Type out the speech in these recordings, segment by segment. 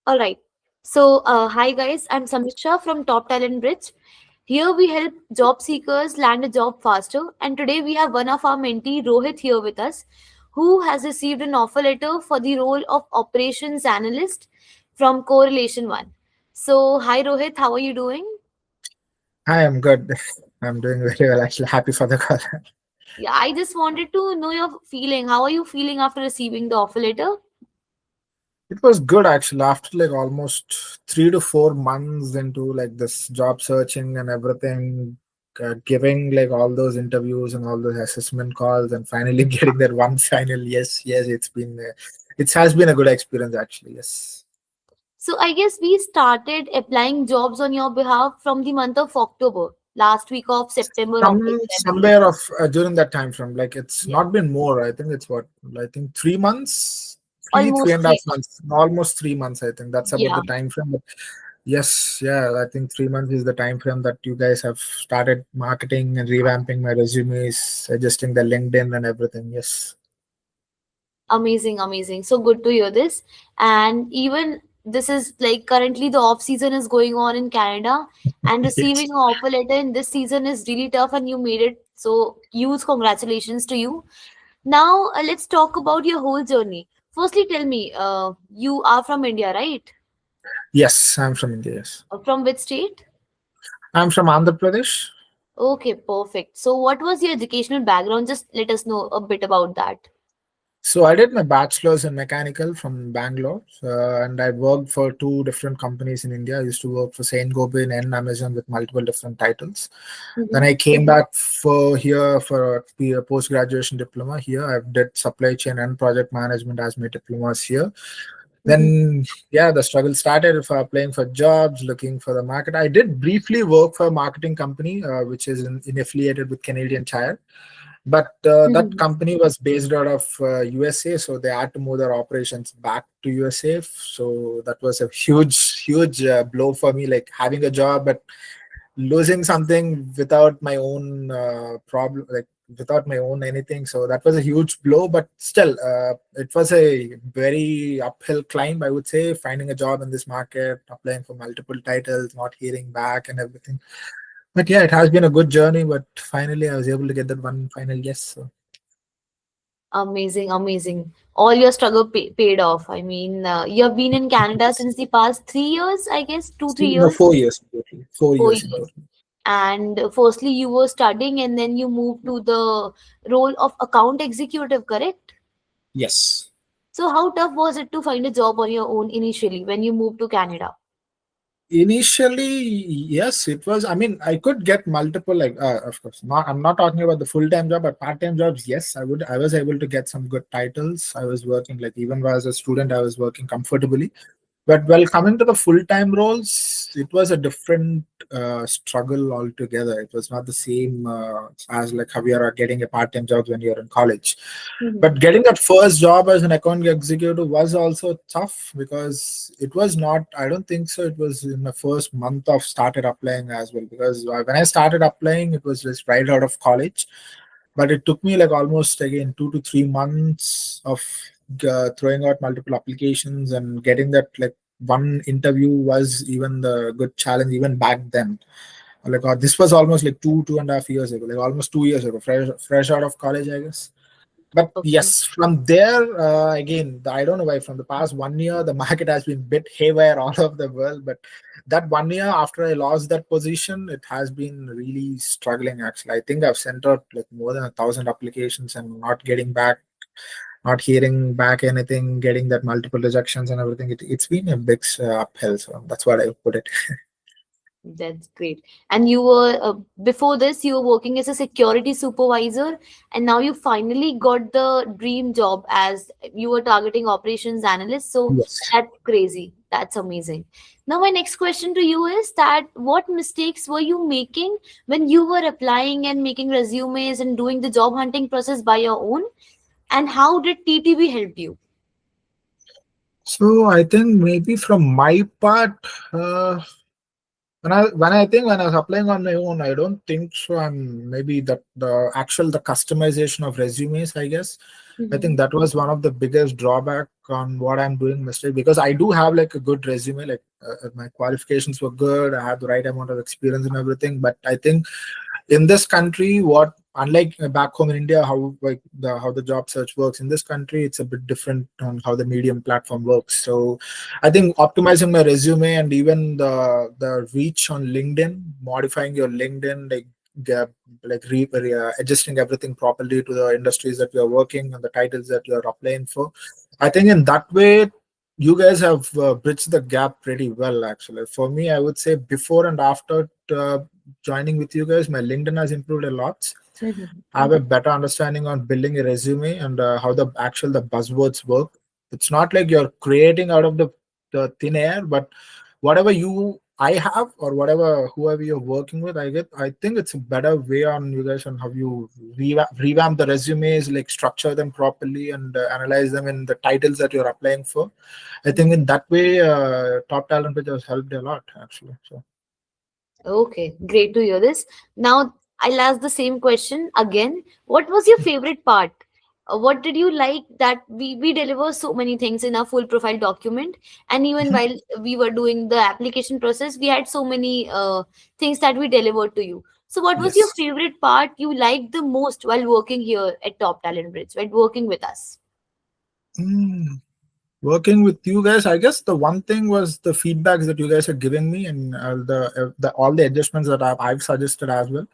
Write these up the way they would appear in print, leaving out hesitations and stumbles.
All right. So, hi guys, I'm Samisha from Top Talent Bridge. Here we help job seekers land a job faster, and today we have one of our mentee, Rohit, here with us, who has received an offer letter for the role of operations analyst from Correlation One. So, hi Rohit, how are you doing? Hi, I'm good. I'm doing very well, actually. Happy for the call. Yeah, I just wanted to know your feeling. How are you feeling after receiving the offer letter? It was good, actually. After like almost 3 to 4 months into like this job searching and everything, giving like all those interviews and all those assessment calls, and finally getting that one final yes, yes, it has been a good experience, actually. Yes. So I guess we started applying jobs on your behalf from the month of October, last week of September, October, I believe. Somewhere of during that time frame, like it's Yeah, not been more. I think it's what, I think 3 months, three almost and a half 3 months. months, almost 3 months. I think that's about Yeah, the time frame. But yes, yeah, I think 3 months is the time frame that you guys have started marketing and revamping my resumes, adjusting the LinkedIn and everything. Yes. amazing, amazing. So good to hear this. And even this is like currently the off season is going on in Canada, and receiving Yes. an offer letter in this season is really tough, and you made it. So huge congratulations to you. Now let's talk about your whole journey. Firstly, tell me, you are from India, right? Yes, I'm from India. Yes. From which state? I'm from Andhra Pradesh. Okay, perfect. So, what was your educational background? Just let us know a bit about that. So I did my bachelor's in mechanical from Bangalore, and I worked for two different companies in India. I used to work for Saint Gobain and Amazon with multiple different titles. Then Mm-hmm. I came back for here for a post graduation diploma. Here I did supply chain and project management as my diplomas here. Mm-hmm. Then yeah, the struggle started for applying for jobs, looking for the market. I did briefly work for a marketing company, which is affiliated with Canadian Tire, but that Mm-hmm. company was based out of USA, so they had to move their operations back to USA. So that was a huge blow for me, like having a job but losing something without my own problem, like without my own anything. So that was a huge blow, but still it was a very uphill climb, I would say, finding a job in this market, applying for multiple titles, not hearing back and everything. But yeah, it has been a good journey, but finally I was able to get that one final yes. So Amazing, amazing. All your struggle paid off. I mean, you have been in Canada since the past 3 years, I guess, two, three no, years, 4 years in total. four four years in years. total. And firstly, you were studying, and then you moved to the role of account executive, correct? Yes. So, how tough was it to find a job on your own initially when you moved to Canada? Initially, yes, it was. I mean, I could get multiple, like, of course, not. I'm not talking about the full time job, but part time jobs. Yes, I would. I was able to get some good titles. I was working, like, even as a student, I was working comfortably. But well, coming to the full time roles, it was a different struggle altogether. It was not the same as like how you are getting a part time job when you're in college. Mm-hmm. But getting that first job as an account executive was also tough because it was not, I don't think so. It was in the first month of started applying as well. Because when I started applying, it was just right out of college. But it took me like almost again 2 to 3 months of throwing out multiple applications and getting that like one interview was even the good challenge even back then. Like this was almost like 2.5 years ago, like almost 2 years ago, fresh out of college, I guess. But Okay. yes, from there, again, I don't know why from the past 1 year, the market has been bit haywire all over the world. But that 1 year after I lost that position, it has been really struggling. Actually, I think I've sent out like more than 1,000 applications and not getting back, not hearing back anything, getting that multiple rejections and everything. It's been a big uphill. So that's what I put it. That's great. And you were, before this, you were working as a security supervisor, and now you finally got the dream job as you were targeting operations analyst. So Yes. that's crazy. That's amazing. Now, my next question to you is that what mistakes were you making when you were applying and making resumes and doing the job hunting process by your own? And how did TTB help you? So I think maybe from my part, When I was applying on my own, I don't think so. And maybe that the customization of resumes, I guess, I think Mhm. that was one of the biggest drawback on what I'm doing mistake, because I do have like a good resume, like my qualifications were good, I had the right amount of experience and everything. But I think in this country, what unlike back home in India, how the job search works in this country, it's a bit different on how the medium platform works. So I think optimizing my resume and even the reach on LinkedIn, modifying your LinkedIn, get, adjusting everything properly to the industries that you're working and the titles that you're applying for. I think in that way, you guys have bridged the gap pretty well. Actually, for me, I would say before and after joining with you guys, my LinkedIn has improved a lot. Mhm. I have a better understanding on building a resume and how the buzzwords work. It's not like you're creating out of the thin air, but whatever I have, or whatever whoever you're working with, I think it's a better way on you guys on how you revamp the resumes, like structure them properly and analyze them in the titles that you're applying for. I think in that way, Top Talent Page has helped a lot actually. So. Okay, great to hear this. Now, I'll ask the same question again. What was your favorite part? What did you like that we deliver so many things in our full profile document? And even while we were doing the application process, we had so many things that we delivered to you. So, what was your Yes. favorite part you liked the most while working here at Top Talent Bridge, while working with us? Mm. Working with you guys, I guess the one thing was the feedbacks that you guys are giving me, and the all the adjustments that I've suggested as well.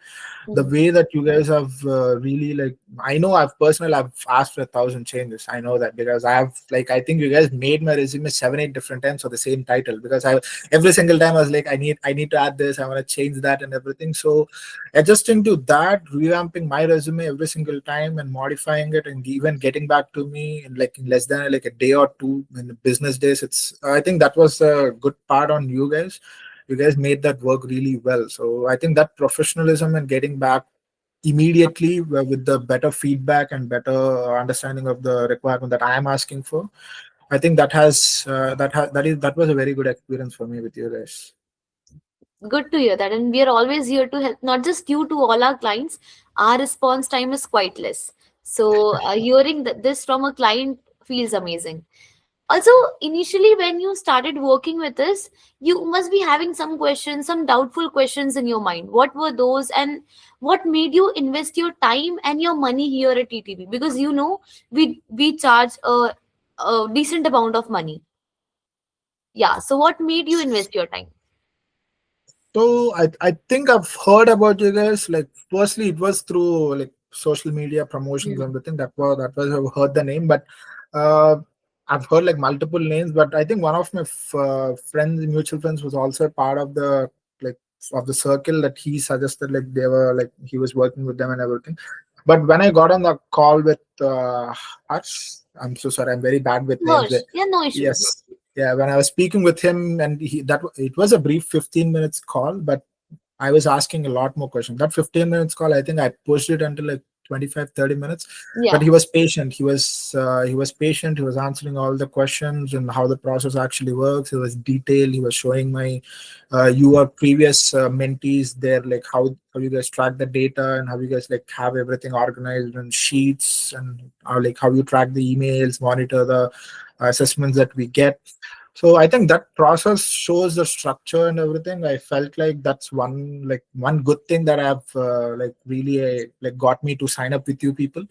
The Mhm. way that you guys have really, like, I know I've asked for 1,000 changes. I know that because I think you guys made my resume 7 8 different times for the same title, because I every single time I was like, I need to add this, I want to change that and everything. So adjusting to that, revamping my resume every single time and modifying it, and even getting back to me in less than like a day or two in the business days, it's I think that was a good part on you guys. You guys made that work really well. So I think that professionalism and getting back immediately with the better feedback and better understanding of the requirement that I am asking for, I think that was a very good experience for me with you guys. Good to hear that. And we are always here to help, not just you, to all our clients. Our response time is quite less. So, hearing this from a client feels amazing. Also, initially, when you started working with us, you must be having some questions, some doubtful questions in your mind. What were those, and what made you invest your time and your money here at TTB? Because we charge a decent amount of money. Yeah. So, what made you invest your time? So I think I've heard about you guys. Like, firstly, it was through like social media promotions and Hmm. everything. That was I've heard the name, but uh, I've heard like multiple names. But I think one of my friends, mutual friends, was also a part of the like of the circle that he suggested. Like they were like he was working with them and everything. But when I got on the call with Harsh, I'm so sorry. I'm very bad with names. Harsh, yeah, no issues. Yes. Yeah, when I was speaking with him, and it was a brief 15 minutes call, but I was asking a lot more questions. That 15 minutes call, I think I pushed it until like 25 30 minutes. But Yeah. he was patient. He was patient. He was answering all the questions and how the process actually works. He was detailed. He was showing my your previous mentees there, like how you guys track the data and how you guys like have everything organized in sheets, and like how you track the emails, monitor the assessments that we get. So I think that process shows the structure and everything. I felt like that's one good thing that I've like really like got me to sign up with you people.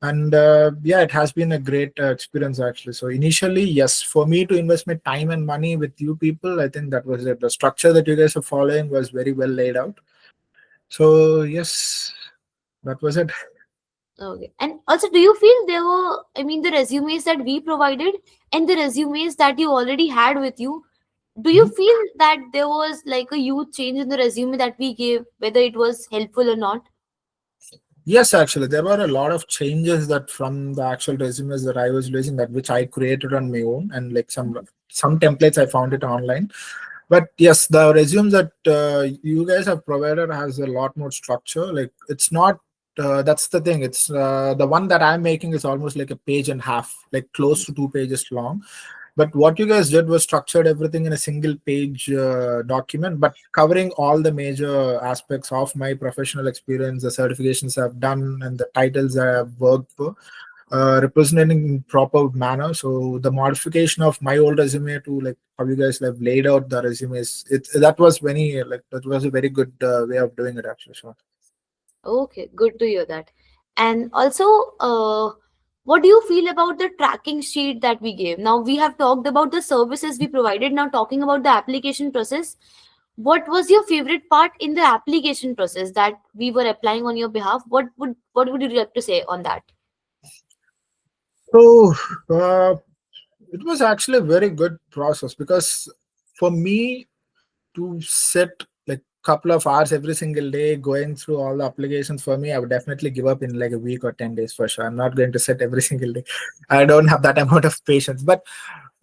And yeah, it has been a great experience actually. So initially, yes, for me to invest my time and money with you people, I think that was it. The structure that you guys are following was very well laid out. So yes, that was it. Okay. And also, do you feel there were, I mean, the resumes that we provided and the resumes that you already had with you, do you feel that there was like a huge change in the resume that we gave, whether it was helpful or not? Yes, actually, there were a lot of changes that from the actual resumes that I was using, that which I created on my own, and like some templates I found it online. But yes, the resumes that you guys have provided has a lot more structure. Like it's not. That's the thing. It's the one that I'm making is almost like a page and a half, like close to 2 pages long. But what you guys did was structured everything in a single page document, but covering all the major aspects of my professional experience, the certifications I've done, and the titles I have worked for, representing in proper manner. So the modification of my old resume to like how you guys have laid out the resumes, it that was very like that was a very good way of doing it actually. So Okay, good to hear that. And also, what do you feel about the tracking sheet that we gave? Now, we have talked about the services we provided. Now, talking about the application process, what was your favorite part in the application process that we were applying on your behalf? What would you like to say on that? so uh, it was actually a very good process because for me to sit like couple of hours every single day going through all the applications, for me I would definitely give up in like a week or 10 days for sure. I'm not going to sit every single day. I don't have that amount of patience. But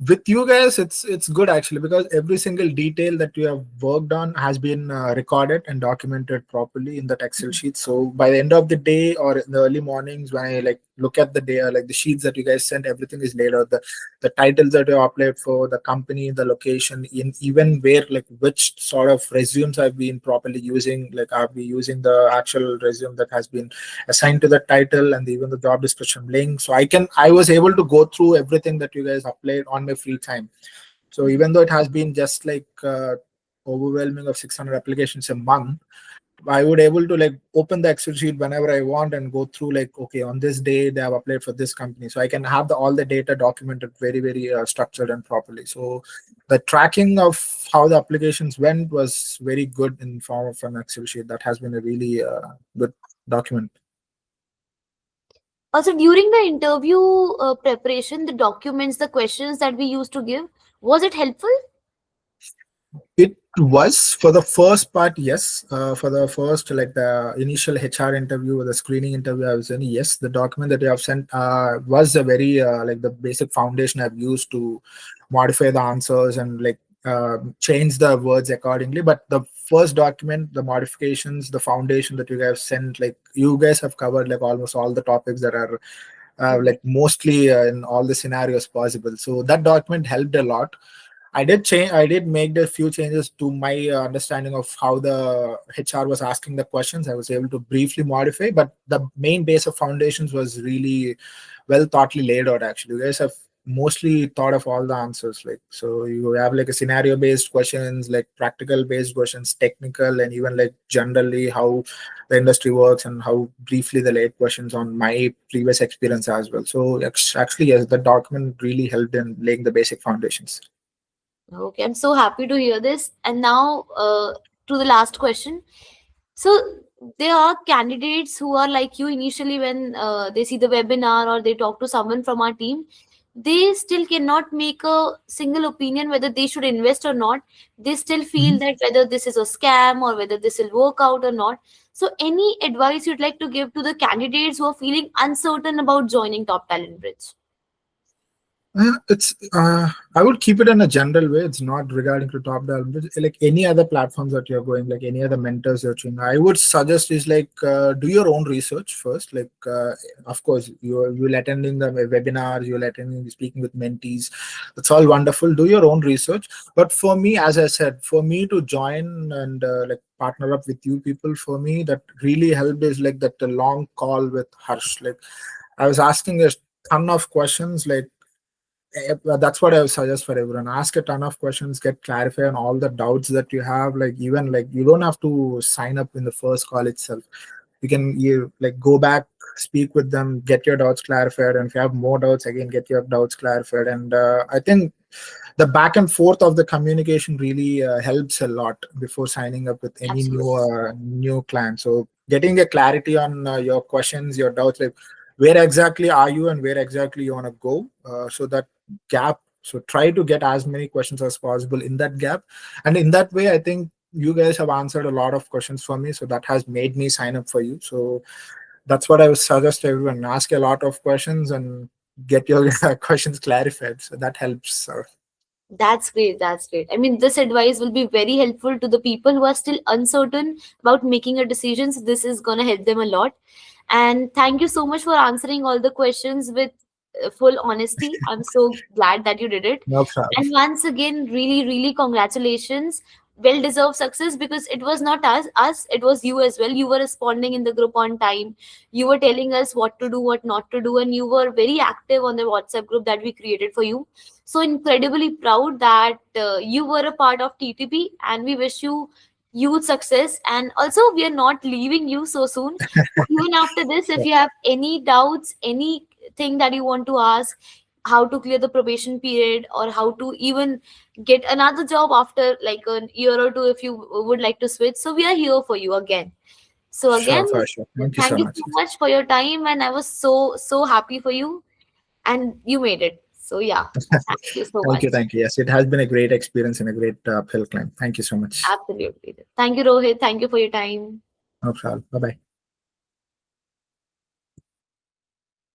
with you guys it's good actually, because every single detail that you have worked on has been recorded and documented properly in that Excel sheet. So by the end of the day or in the early mornings when I like look at the day, like the sheets that you guys sent, everything is laid out. The titles that you applied for, the company, the location, in even where like which sort of resumes I've been properly using, like I'll be using the actual resume that has been assigned to the title and even the job description link. So I was able to go through everything that you guys applied on my free time. So even though it has been just like overwhelming of 600 applications a month, I would able to like open the Excel sheet whenever I want and go through like, okay, on this day they have applied for this company, so I can have all the data documented very very structured and properly. So the tracking of how the applications went was very good in form of an Excel sheet. That has been a really good document. Also, during the interview preparation, the documents, the questions that we used to give, was it helpful? It was for the first part, yes. For the first, like the initial HR interview or the screening interview, I was in. Yes, the document that you have sent was a very like the basic foundation I've used to modify the answers and like change the words accordingly. But the first document, the modifications, the foundation that you guys sent, like you guys have covered like almost all the topics that are like mostly in all the scenarios possible. So that document helped a lot. I did change. I did make a few changes to my understanding of how the HR was asking the questions. I was able to briefly modify, but the main base of foundations was really well thoughtly laid out. Actually, you guys have mostly thought of all the answers. Like, so you have like a scenario based questions, like practical based questions, technical, and even like generally how the industry works and how briefly the laid questions on my previous experience as well. So actually, yes, the document really helped in laying the basic foundations. Okay, I'm so happy to hear this. And now, to the last question. So, there are candidates who are like you initially when they see the webinar or they talk to someone from our team. They still cannot make a single opinion whether they should invest or not. They still feel that whether this is a scam or whether this will work out or not. So, any advice you'd like to give to the candidates who are feeling uncertain about joining Top Talent Bridge? It's I would keep it in a general way. It's not regarding to top down, but like any other platforms that you're going, like any other mentors you're choosing. I would suggest is like do your own research first. Like of course you'll attending the webinars, you'll attending speaking with mentees. That's all wonderful. Do your own research. But for me, as I said, for me to join and like partner up with you people, for me that really helped is like that the long call with Harsh. Like I was asking a ton of questions like that's what I would suggest for everyone. Ask a ton of questions, get clarified on all the doubts that you have. Like even like you don't have to sign up in the first call itself. You like go back, speak with them, get your doubts clarified, and if you have more doubts, again get your doubts clarified. And I think the back and forth of the communication really helps a lot before signing up with any Absolutely. new client. So getting a clarity on your questions, your doubts, like where exactly are you and where exactly you want to go, so that gap. So try to get as many questions as possible in that gap, and in that way I think you guys have answered a lot of questions for me, so that has made me sign up for you. So that's what I would suggest to everyone: ask a lot of questions and get your questions clarified, so that helps. That's great. That's great. I mean, this advice will be very helpful to the people who are still uncertain about making a decision. So this is going to help them a lot. And thank you so much for answering all the questions with full honesty. I'm so glad that you did it. No problem. And once again, really, really congratulations. Well deserved success, because it was not us, it was you as well. You were responding in the group on time. You were telling us what to do, what not to do, and you were very active on the WhatsApp group that we created for you. So incredibly proud that you were a part of TTP, and we wish you huge success. And also, we are not leaving you so soon. Even after this, if you have any doubts, anything that you want to ask, how to clear the probation period, or how to even get another job after like a year or two, if you would like to switch, so we are here for you again. So Sure, again, for sure. Thank you so thank you much. so much for your time, and I was so happy for you, and you made it. So yeah, thank you so Thank much. you. Thank you. Yes, it has been a great experience and a great uphill climb. Thank you so much. Absolutely. Thank you, Rohit. Thank you for your time. No problem. Bye bye.